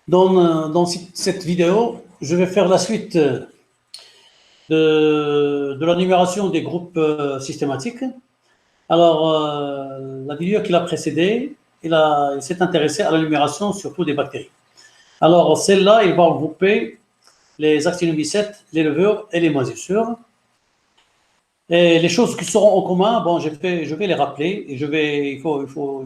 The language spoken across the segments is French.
Dans cette vidéo, je vais faire la suite de la numération des groupes systématiques. Alors, la vidéo qui l'a précédée, il s'est intéressé à la numération surtout des bactéries. Alors, celle-là, il va regrouper les actinomycètes, les levures et les moisissures. Et les choses qui seront en commun, bon, je vais les rappeler et il faut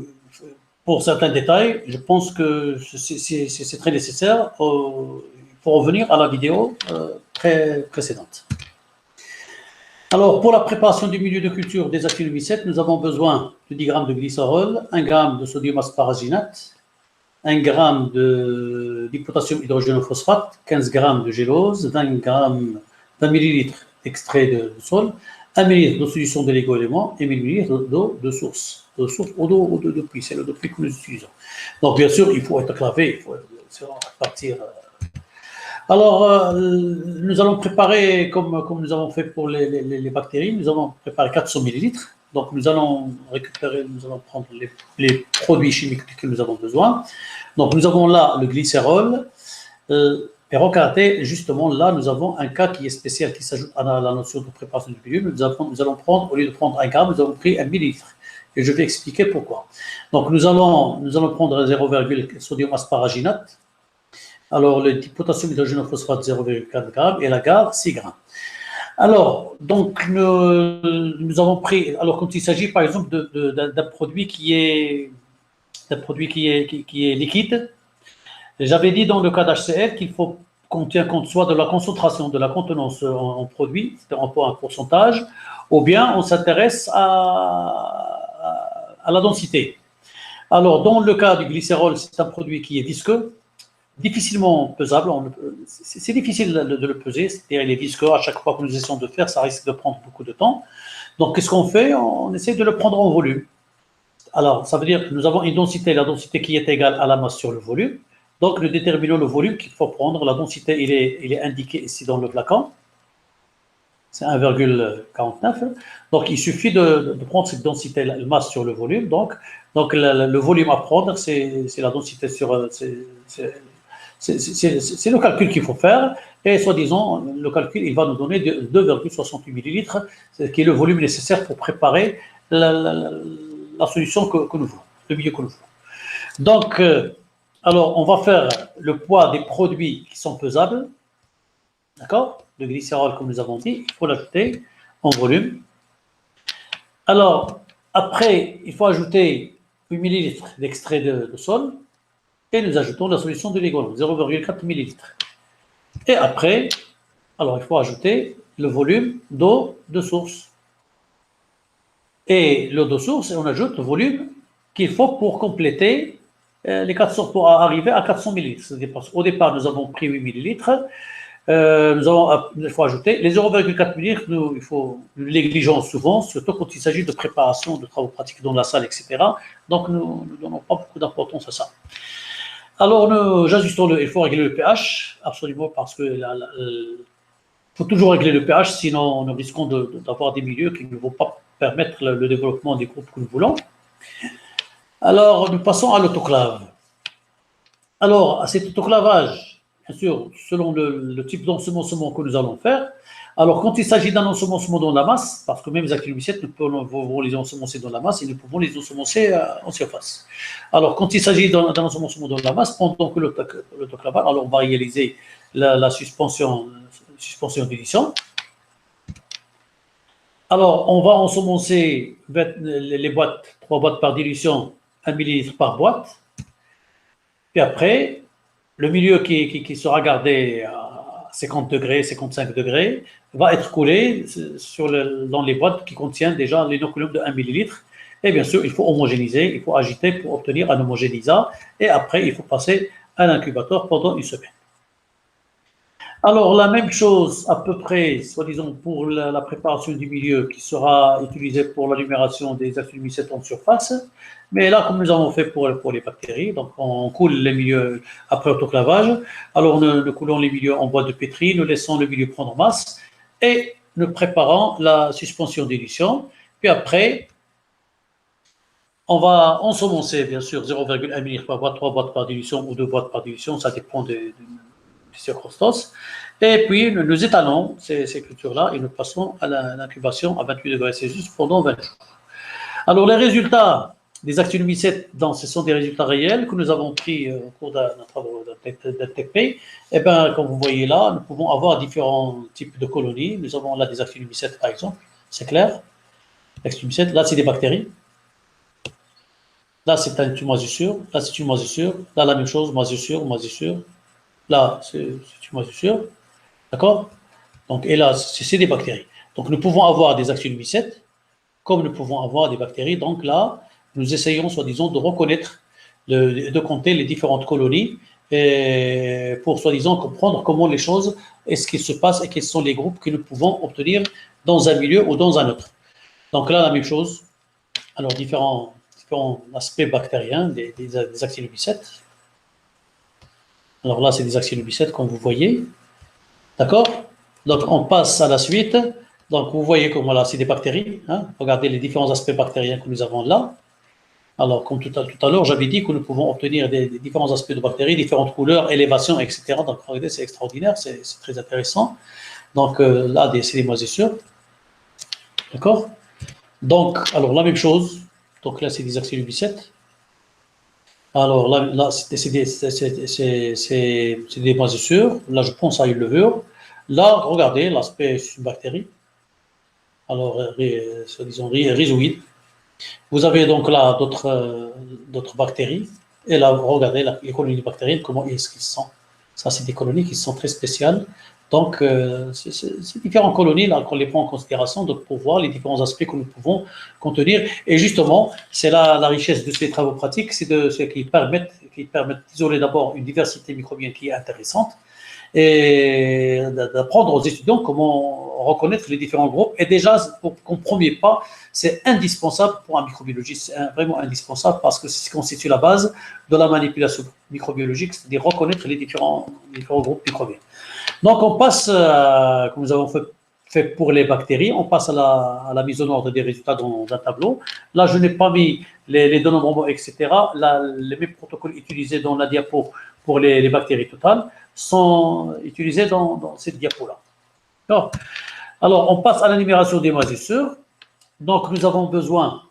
pour certains détails, je pense que c'est très nécessaire pour revenir à la vidéo très précédente. Alors, pour la préparation du milieu de culture des actinomycètes, nous avons besoin de 10 g de glycérol, 1 g de sodium asparaginate, 1 g de potassium hydrogénophosphate, 15 g de gélose, 20 ml d'extrait de sol, 1 ml de solution de l'égo-élément et 1000 ml d'eau de source. Ou d'eau de puits, c'est l'eau de puits que nous utilisons. Donc, bien sûr, il faut être clavé, il faut partir. Alors, nous allons préparer, comme nous avons fait pour les bactéries, nous allons préparer 400 ml. Donc, nous allons prendre les produits chimiques que nous avons besoin. Donc, nous avons là le glycérol. Et regardez, justement, là, nous avons un cas qui est spécial, qui s'ajoute à la notion de préparation du milieu. Nous allons prendre, au lieu de prendre 1 gramme, nous avons pris 1 millilitre. Et je vais expliquer pourquoi. Donc, nous allons prendre 0,1 sodium asparaginate. Alors, le potassium hydrogénophosphate, 0,4 g et la gare, 6 g. Alors, donc, nous avons pris, alors quand il s'agit par exemple d'un produit qui est liquide, j'avais dit dans le cas d'HCl qu'il faut qu'on tienne compte soit de la concentration, de la contenance en produit, c'est-à-dire en pourcentage, ou bien on s'intéresse à la densité. Alors, dans le cas du glycérol, c'est un produit qui est visqueux, difficilement pesable, c'est difficile de le peser, c'est-à-dire il est visqueux, à chaque fois que nous essayons de faire, ça risque de prendre beaucoup de temps. Donc, qu'est-ce qu'on fait? On essaie de le prendre en volume. Alors, ça veut dire que nous avons une densité, la densité qui est égale à la masse sur le volume. Donc, nous déterminons le volume qu'il faut prendre. La densité, il est indiqué ici dans le flacon. C'est 1,49. Donc, il suffit de prendre cette densité, la masse sur le volume. Donc le volume à prendre, c'est la densité sur... C'est le calcul qu'il faut faire. Et soi-disant, le calcul, il va nous donner 2,68 millilitres, qui est le volume nécessaire pour préparer la solution que nous voulons, le milieu que nous voulons. Donc, alors, on va faire le poids des produits qui sont pesables. D'accord? Le glycérol, comme nous avons dit, il faut l'ajouter en volume. Alors, après, il faut ajouter 8 ml d'extrait de sol et nous ajoutons la solution de l'égo, 0,4 ml. Et après, alors il faut ajouter le volume d'eau de source. Et l'eau de source, on ajoute le volume qu'il faut pour compléter les 400, pour arriver à 400 ml. Au départ, nous avons pris 8 ml. Il faut ajouter les 0,4 ml, nous négligeons souvent, surtout quand il s'agit de préparation de travaux pratiques dans la salle, etc. Donc, nous ne donnons pas beaucoup d'importance à ça. Alors, il faut régler le pH, absolument, parce que faut toujours régler le pH, sinon nous risquons d'avoir des milieux qui ne vont pas permettre le développement des groupes que nous voulons. Alors, nous passons à l'autoclave. Alors, à cet autoclavage, bien sûr, selon le type d'ensemencement que nous allons faire. Alors, quand il s'agit d'un ensemencement dans la masse, parce que même les actinomycètes, nous pouvons les ensemencer dans la masse et nous pouvons les ensemencer en surface. Alors, quand il s'agit d'un ensemencement dans la masse, pendant que l'autoclavage, alors on va réaliser la suspension d'édition. Alors, on va ensemencer les boîtes, 3 boîtes par dilution, 1 ml par boîte. Puis après, le milieu qui sera gardé à 50 degrés, 55 degrés, va être coulé dans les boîtes qui contiennent déjà l'inoculum de 1 ml. Et bien sûr, il faut homogénéiser, il faut agiter pour obtenir un homogénéisat. Et après, il faut passer à l'incubateur pendant une semaine. Alors, la même chose à peu près, soi-disant, pour la préparation du milieu qui sera utilisée pour la numération des actinomycètes en surface. Mais là, comme nous avons fait pour les bactéries, donc on coule les milieux après autoclavage. Alors, nous coulons les milieux en boîte de pétri, nous laissons le milieu prendre masse et nous préparons la suspension d'édition. Puis après, on va ensemencer, bien sûr, 0,1 millilitre par boîte, 3 boîtes par dilution ou 2 boîtes par dilution, ça dépend des circonstances. Et puis, nous étalons ces cultures-là et nous passons à l'incubation à 28 degrés Celsius pendant 20 jours. Alors, les résultats des actinomycètes, ce sont des résultats réels que nous avons pris au cours d'un travail d'ATP. Eh bien, comme vous voyez là, nous pouvons avoir différents types de colonies. Nous avons là des actinomycètes, par exemple, c'est clair. Actinomycètes, là, c'est des bactéries. Là, c'est une moisissure. Là, c'est une moisissure. Là, la même chose, moisissure, moisissure. Là, c'est une moisissure. D'accord? Donc, et là, c'est des bactéries. Donc, nous pouvons avoir des actinomycètes, comme nous pouvons avoir des bactéries. Donc là, nous essayons, soi-disant, de reconnaître, de compter les différentes colonies pour, soi-disant, comprendre comment les choses, est-ce qu'il se passe et quels sont les groupes que nous pouvons obtenir dans un milieu ou dans un autre. Donc là, la même chose. Alors, différents aspects bactériens des actinomycètes. Alors là, c'est des actinomycètes, comme vous voyez. D'accord? Donc, on passe à la suite. Donc, vous voyez comment là, c'est des bactéries. Hein? Regardez les différents aspects bactériens que nous avons là. Alors, comme tout à l'heure, j'avais dit que nous pouvons obtenir des différents aspects de bactéries, différentes couleurs, élévation, etc. Donc, regardez, c'est extraordinaire, c'est très intéressant. Donc, là, c'est des moisissures. D'accord? Donc, alors, la même chose. Donc, là, c'est des actinomycètes. Alors, là c'est des moisissures. Là, je pense à une levure. Là, regardez, l'aspect, c'est une bactérie. Alors, disons, rhizoïde. Vous avez donc là d'autres bactéries. Et là, regardez les colonies bactériennes, comment est-ce qu'ils sont. Ça, c'est des colonies qui sont très spéciales. Donc, c'est différentes colonies là qu'on les prend en considération donc, pour voir les différents aspects que nous pouvons contenir. Et justement, c'est la richesse de ces travaux pratiques, c'est ce qui permettent d'isoler d'abord une diversité microbienne qui est intéressante et d'apprendre aux étudiants comment reconnaître les différents groupes. Et déjà, pour qu'un premier pas, c'est indispensable pour un microbiologiste, c'est vraiment indispensable parce que c'est ce qui constitue la base de la manipulation microbiologique, c'est-à-dire reconnaître les différents groupes microbiens. Donc, on passe, comme nous avons fait pour les bactéries, on passe à la mise en ordre des résultats dans un tableau. Là, je n'ai pas mis les dénombrements, etc. Là, les mêmes protocoles utilisés dans la diapo pour les bactéries totales sont utilisés dans cette diapo-là. Alors, on passe à la numération des moisissures. Donc, nous avons besoin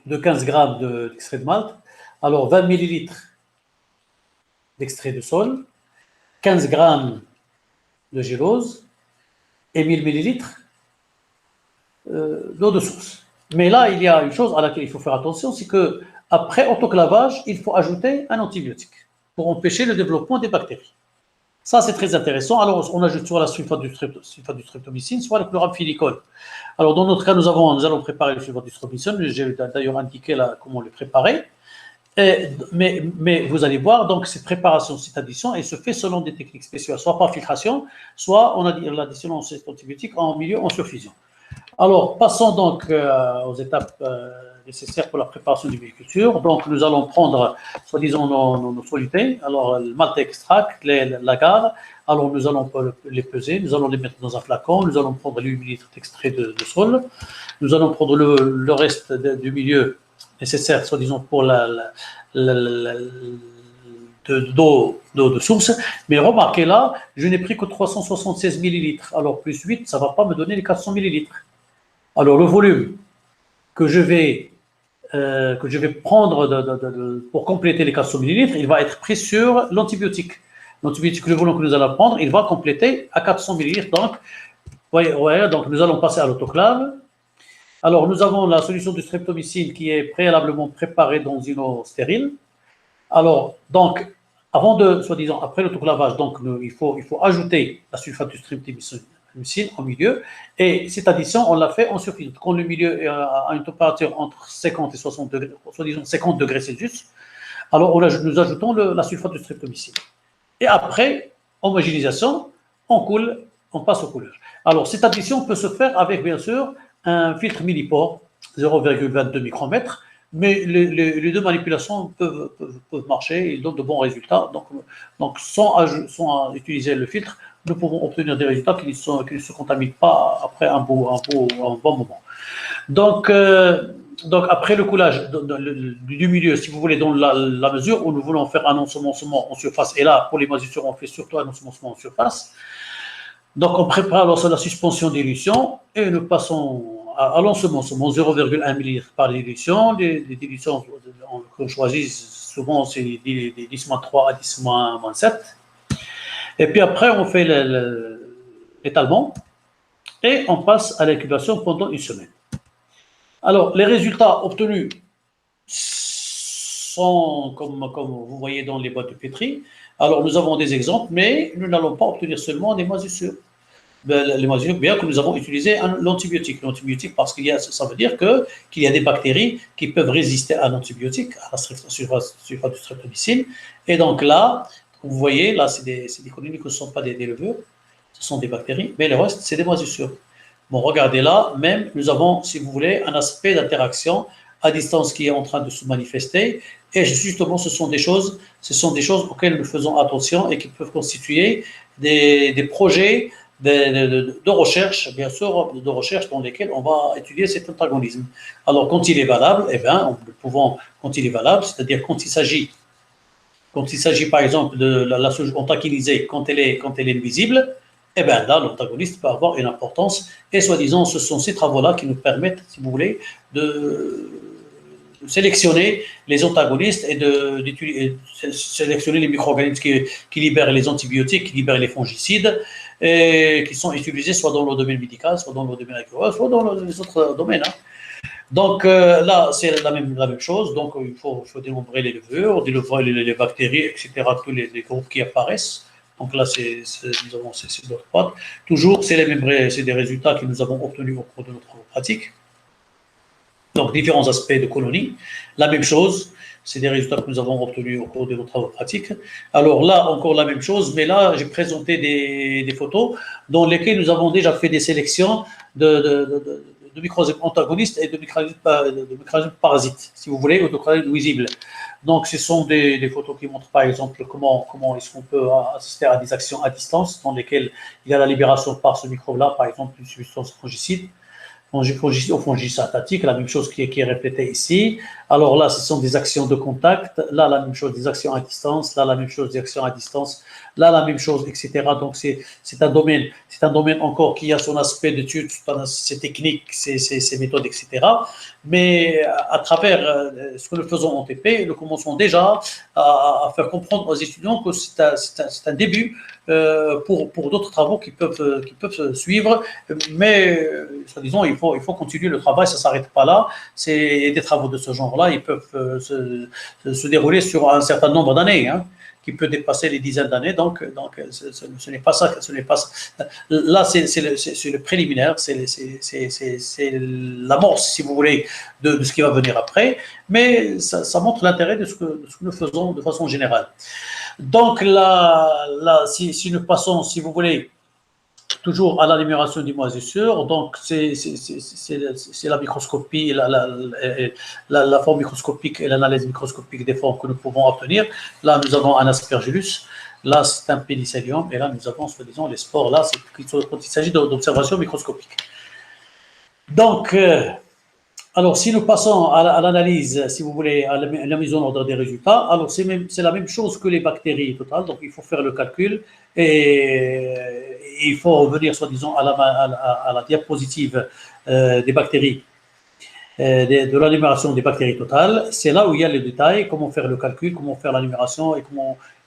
de 15 grammes d'extrait de malt. Alors, 20 millilitres d'extrait de sol, 15 grammes de gélose et 1000 millilitres d'eau de source. Mais là, il y a une chose à laquelle il faut faire attention, c'est qu'après autoclavage, il faut ajouter un antibiotique pour empêcher le développement des bactéries. Ça, c'est très intéressant. Alors, on ajoute soit la sulfate du streptomycine, soit le chloramphénicol. Alors, dans notre cas, nous allons préparer le sulfate du streptomycine. J'ai d'ailleurs indiqué là comment le préparer. Mais vous allez voir, donc, cette préparation, cette addition, elle se fait selon des techniques spéciales, soit par filtration, soit on a l'addition de cet antibiotique en milieu en surfusion. Alors, passons donc aux étapes nécessaires pour la préparation du viticulture. Donc, nous allons prendre, soi-disant, nos solutés. Alors, le malt extract, l'agar. Alors, nous allons les peser, nous allons les mettre dans un flacon. Nous allons prendre les 8 ml d'extrait de sol. Nous allons prendre le reste du milieu nécessaire, soi-disant, pour d'eau de source. Mais remarquez là, je n'ai pris que 376 millilitres. Alors, plus 8, ça ne va pas me donner les 400 millilitres. Alors, le volume que je vais prendre pour compléter les 400 millilitres, il va être pris sur l'antibiotique. L'antibiotique, le volume que nous allons prendre, il va compléter à 400 millilitres. Donc, donc nous allons passer à l'autoclave. Alors, nous avons la solution du streptomycine qui est préalablement préparée dans une eau stérile. Alors, donc, soi-disant, après l'autoclavage, donc, il faut ajouter la sulfate du streptomycine au milieu. Et cette addition, on l'a fait en surfusion. Quand le milieu est à une température entre 50 et 60 degrés, soi-disant 50 degrés Celsius, alors nous ajoutons la sulfate de streptomycine. Et après, homogénéisation, on passe aux couleurs. Alors, cette addition peut se faire avec, bien sûr, un filtre millipore, 0,22 micromètres, mais les deux manipulations peuvent marcher, ils donnent de bons résultats. Donc sans utiliser le filtre, nous pouvons obtenir des résultats qui ne se contaminent pas après un bon moment. Donc, Donc, après le coulage du milieu, si vous voulez, dans la mesure où nous voulons faire un ensemencement en surface, et là, pour les moisissures, on fait surtout un ensemencement en surface. Donc, on prépare alors la suspension d'élution et nous passons à l'ensemencement 0,1 ml par dilution. Les dilutions qu'on choisit, souvent, c'est des 10-3 à 10-7. Et puis après, on fait l'étalement et on passe à l'incubation pendant une semaine. Alors, les résultats obtenus sont, comme vous voyez dans les boîtes de pétri. Alors, nous avons des exemples, mais nous n'allons pas obtenir seulement des moisissures. Les moisissures, bien que nous avons utilisé l'antibiotique. L'antibiotique, parce qu'il y a, ça veut dire qu'il y a des bactéries qui peuvent résister à l'antibiotique, à la surface du streptomycine. Et donc là, vous voyez, là, c'est des colonies qui ne sont pas des levures, ce sont des bactéries, mais le reste, c'est des moisissures. Bon, regardez là, même, nous avons, si vous voulez, un aspect d'interaction à distance qui est en train de se manifester. Et justement, ce sont des choses auxquelles nous faisons attention et qui peuvent constituer des projets de recherche, bien sûr, de recherche dans lesquels on va étudier cet antagonisme. Alors, quand il est valable, eh bien, quand il est valable, c'est-à-dire quand il s'agit par exemple de la souche antagonisée, quand elle est visible, eh bien là, l'antagoniste peut avoir une importance. Et soi-disant, ce sont ces travaux-là qui nous permettent, si vous voulez, de sélectionner les antagonistes et de sélectionner les micro-organismes qui libèrent les antibiotiques, qui libèrent les fongicides, et qui sont utilisés soit dans le domaine médical, soit dans le domaine agricole, soit dans les autres domaines. Hein. Donc là, c'est la même chose. Donc il faut dénombrer les levures, dénombrer les bactéries, etc., tous les groupes qui apparaissent. Donc là, nous avons ces d'autres boîtes. Toujours, c'est des résultats que nous avons obtenus au cours de notre pratique. Donc, différents aspects de colonie. La même chose, c'est des résultats que nous avons obtenus au cours de nos travaux pratiques. Alors là, encore la même chose, mais là, j'ai présenté des photos dans lesquelles nous avons déjà fait des sélections de micro-organismes antagonistes et de micro-organismes parasites, si vous voulez, ou de micro-organismes nuisibles. Donc, ce sont des photos qui montrent, par exemple, comment est-ce qu'on peut assister à des actions à distance dans lesquelles il y a la libération par ce microbe-là, par exemple, d'une substance fongicide. Au fongicide synthétique, la même chose qui est répétée ici. Alors là, ce sont des actions de contact. Là, la même chose, des actions à distance. Là, la même chose, des actions à distance. Là, la même chose, etc. Donc, c'est un domaine encore qui a son aspect d'étude, ses techniques, ses méthodes, etc. Mais à travers ce que nous faisons en TP, nous commençons déjà à faire comprendre aux étudiants que c'est un début pour d'autres travaux qui peuvent suivre. Mais, disons, il faut continuer le travail, ça ne s'arrête pas là. C'est des travaux de ce genre-là, ils peuvent se dérouler sur un certain nombre d'années, hein, qui peut dépasser les dizaines d'années. Donc ce n'est pas ça. Là, c'est le préliminaire, c'est l'amorce, si vous voulez, de ce qui va venir après. Mais ça montre l'intérêt de ce que nous faisons de façon générale. Donc là si nous passons, si vous voulez, toujours à la numération des moisissures, donc c'est la microscopie, la forme microscopique et l'analyse microscopique des formes que nous pouvons obtenir. Là, nous avons un aspergillus, là, c'est un pénicillium, et là, nous avons, soi-disant, les spores, là, quand il s'agit d'observation microscopique. Donc, alors, si nous passons à l'analyse, si vous voulez, à la mise en ordre des résultats, alors c'est la même chose que les bactéries totales, donc il faut faire le calcul et il faut revenir, soi-disant, à la diapositive des bactéries, de la numération des bactéries totales. C'est là où il y a les détails, comment faire le calcul, comment faire la numération et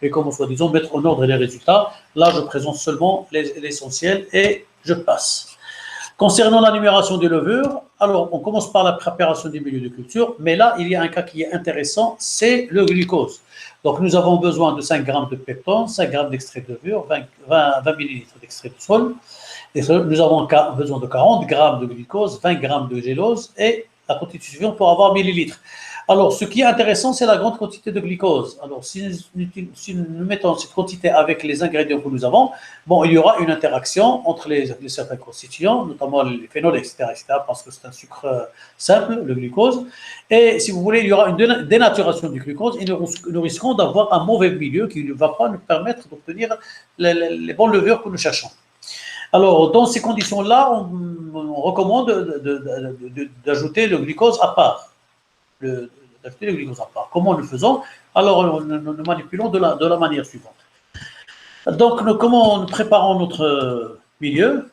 comment soi-disant, mettre en ordre les résultats. Là, je présente seulement l'essentiel et je passe. Concernant la numération des levures, alors on commence par la préparation des milieux de culture, mais là, il y a un cas qui est intéressant, c'est le glucose. Donc, nous avons besoin de 5 grammes de peptone, 5 grammes d'extrait de levure, 20 millilitres d'extrait de sol. Et nous avons besoin de 40 grammes de glucose, 20 grammes de gélose et la quantité suffisante pour avoir millilitres. Alors, ce qui est intéressant, c'est la grande quantité de glucose. Alors, si nous mettons cette quantité avec les ingrédients que nous avons, bon, il y aura une interaction entre certains constituants, notamment les phénols, etc., parce que c'est un sucre simple, le glucose. Et si vous voulez, il y aura une dénaturation du glucose et nous risquons d'avoir un mauvais milieu qui ne va pas nous permettre d'obtenir les bonnes levures que nous cherchons. Alors, dans ces conditions-là, on recommande d'ajouter le glucose à part. D'ajouter le glucose à part. Comment le faisons? Alors, nous manipulons de la manière suivante. Donc, comment nous préparons notre milieu?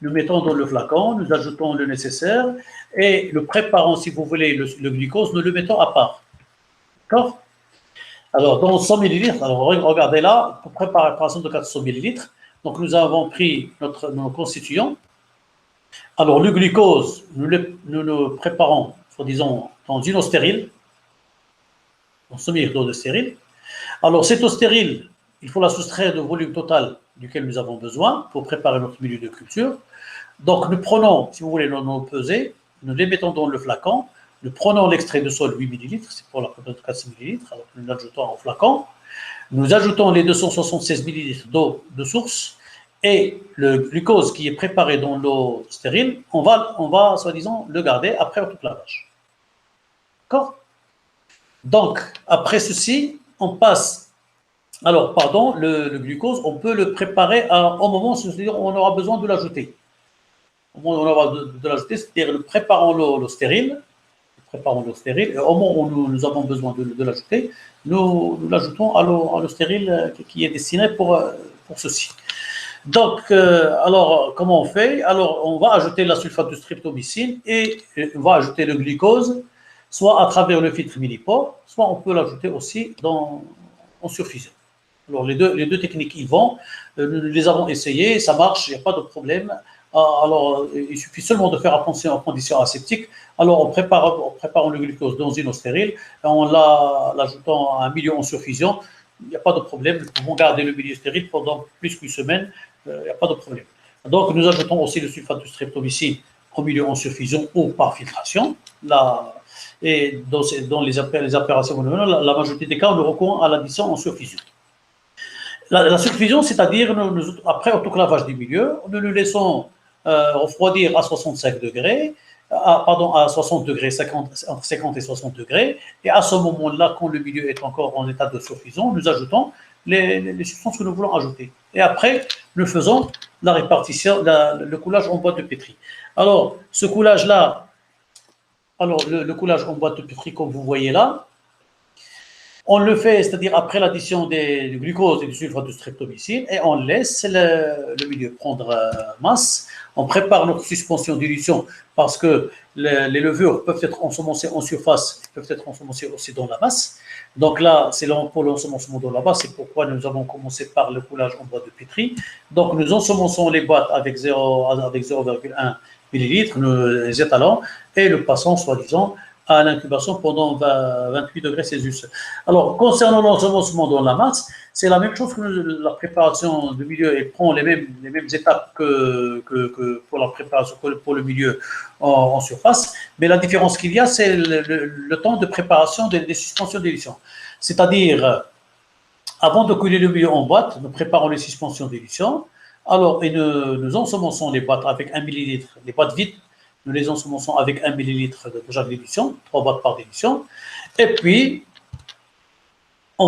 Nous mettons dans le flacon, nous ajoutons le nécessaire et nous préparons, si vous voulez, le glucose, nous le mettons à part. D'accord? Alors, dans 100 millilitres, alors regardez là, pour préparation de 400 millilitres, donc nous avons pris nos constituants. Alors, le glucose, nous le préparons, disons, dans une eau stérile, dans semi d'eau de stérile. Alors, cette eau stérile, il faut la soustraire du volume total duquel nous avons besoin pour préparer notre milieu de culture. Donc, nous prenons, si vous voulez, nos pesées, nous les mettons dans le flacon, nous prenons l'extrait de sol 8 ml, c'est pour la préparation de 400 ml, alors nous l'ajoutons au flacon, nous ajoutons les 276 ml d'eau de source et le glucose qui est préparé dans l'eau stérile, on va soi-disant, le garder après tout lavage. D'accord? Donc, après ceci, on passe. Alors, pardon, le glucose, on peut le préparer au moment où on aura besoin de l'ajouter. Au moment où on aura de l'ajouter, c'est-à-dire le préparant l'eau stérile, et au moment où nous avons besoin de l'ajouter, nous l'ajoutons à l'eau stérile qui est destinée pour ceci. Donc, alors, comment on fait? Alors, on va ajouter la sulfate de streptomycine et on va ajouter le glucose, soit à travers le filtre millipore, soit on peut l'ajouter aussi en surfusion. Alors, les deux techniques y vont. Nous les avons essayées, ça marche, il n'y a pas de problème. Alors, il suffit seulement de faire attention aux conditions aseptiques. Alors, on prépare le glucose dans une eau stérile, en l'ajoutant à un milieu en surfusion. Il n'y a pas de problème. Nous pouvons garder le milieu stérile pendant plus qu'une semaine. Il n'y a pas de problème. Donc, nous ajoutons aussi le sulfate de streptomycine au milieu en surfusion ou par filtration. Et dans les opérations, la majorité des cas, on recourt à l'addition en surfusion. La surfusion, c'est-à-dire, après autoclavage du milieu, nous le laissons refroidir à 65 degrés, à 60 degrés, entre 50 et 60 degrés, et à ce moment-là, quand le milieu est encore en état de surfusion, nous ajoutons les substances que nous voulons ajouter. Et après, nous faisons la répartition, le coulage en boîte de pétri. Alors, ce coulage-là, le coulage en boîte de pétri, comme vous voyez là, on le fait, c'est-à-dire après l'addition du glucose et du sulfate de streptomycine, et on laisse le milieu prendre masse. On prépare notre suspension d'élution parce que les levures peuvent être ensemencées en surface, peuvent être ensemencées aussi dans la masse. Donc là, c'est pour l'ensemencement dans la masse, c'est pourquoi nous avons commencé par le coulage en boîte de pétri. Donc nous ensemençons les boîtes avec 0,1 ml, nous les étalons et le passons, soi-disant, à l'incubation pendant 28 degrés Celsius. Alors, concernant l'ensemencement dans la masse, c'est la même chose que la préparation du milieu. Elle prend les mêmes étapes que pour la préparation, pour le milieu en surface. Mais la différence qu'il y a, c'est le temps de préparation des suspensions d'élution. C'est-à-dire, avant de couler le milieu en boîte, nous préparons les suspensions d'élution. Alors, et nous ensemençons les boîtes avec 1 ml, les boîtes vides. Nous les ensemençons avec 1 ml de d'élution, 3 boîtes par d'élution. Et puis, on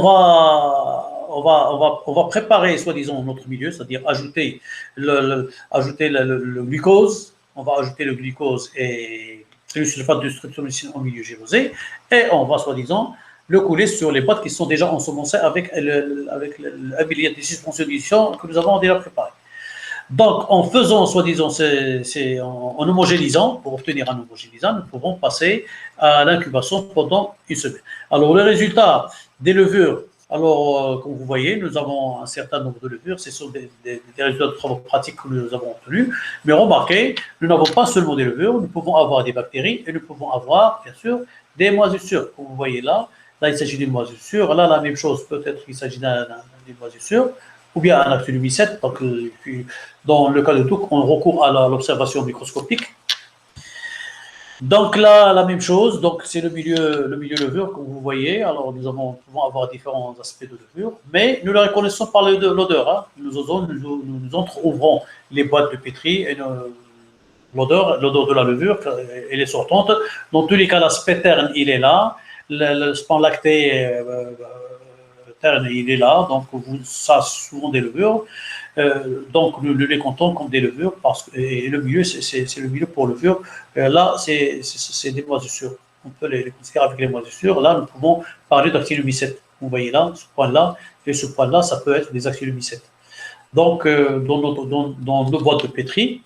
va préparer, soi-disant, notre milieu, c'est-à-dire ajouter le glucose. On va ajouter le glucose et le sulfate de streptomycine au milieu gélosé. Et on va, soi-disant, le couler sur les boîtes qui sont déjà ensemencées avec 1 ml de suspension d'élution que nous avons déjà préparé. Donc, en faisant, soi-disant, en homogénéisant, pour obtenir un homogénéisant, nous pouvons passer à l'incubation pendant une semaine. Alors, le résultat des levures, alors, comme vous voyez, nous avons un certain nombre de levures, ce sont des résultats de travaux pratiques que nous avons obtenus, mais remarquez, nous n'avons pas seulement des levures, nous pouvons avoir des bactéries et nous pouvons avoir, bien sûr, des moisissures, comme vous voyez là. Là, il s'agit d'une moisissure, là, la même chose, peut-être qu'il s'agit d'une moisissure, ou bien un actinomycète. Donc, dans le cas de Touque, on recourt à l'observation microscopique. Donc là, la même chose, donc c'est le milieu levure, comme vous voyez. Alors, nous pouvons avoir différents aspects de levure, mais nous le reconnaissons par l'odeur. Hein. Nous entrouvrons les boîtes de pétri et l'odeur de la levure, elle est sortante. Dans tous les cas, l'aspect terne, il est là. Le span lacté le terme il est là, donc ça souvent des levures. Donc nous les comptons comme des levures parce que et le milieu c'est le milieu pour levure. Là c'est des moisissures. On peut les considérer avec les moisissures. Là nous pouvons parler d'actylomycètes. Vous voyez là, ce point-là, et ce point-là, ça peut être des actylomycètes. Donc dans nos boîtes de pétri.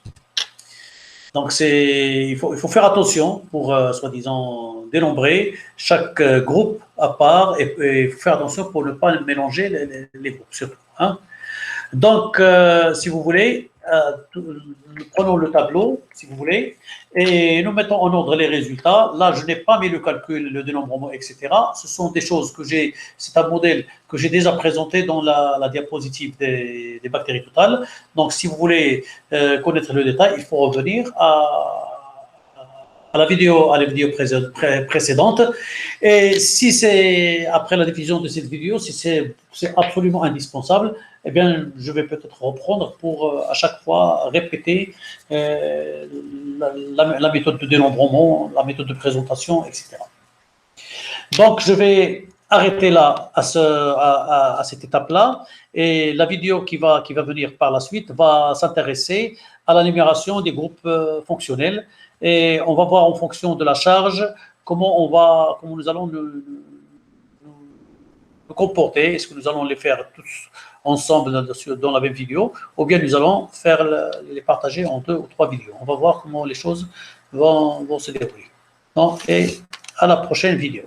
Donc il faut faire attention pour soi-disant dénombrer chaque groupe à part et faire attention pour ne pas mélanger les groupes surtout. Hein. Donc, si vous voulez, nous prenons le tableau, si vous voulez, et nous mettons en ordre les résultats. Là, je n'ai pas mis le calcul, le dénombrement, etc. Ce sont des choses que c'est un modèle que j'ai déjà présenté dans la diapositive des bactéries totales. Donc, si vous voulez connaître le détail, il faut revenir à la vidéo précédente. Et si c'est après la diffusion de cette vidéo, si c'est absolument indispensable, eh bien, je vais peut-être reprendre pour à chaque fois répéter la méthode de dénombrement, la méthode de présentation, etc. Donc, je vais arrêter là à cette étape-là, et la vidéo qui va venir par la suite va s'intéresser à la numération des groupes fonctionnels, et on va voir en fonction de la charge comment nous allons nous comporter. Est-ce que nous allons les faire tous ensemble dans la même vidéo, ou bien nous allons les partager en 2 ou 3 vidéos. On va voir comment les choses vont se dérouler. Donc, et à la prochaine vidéo.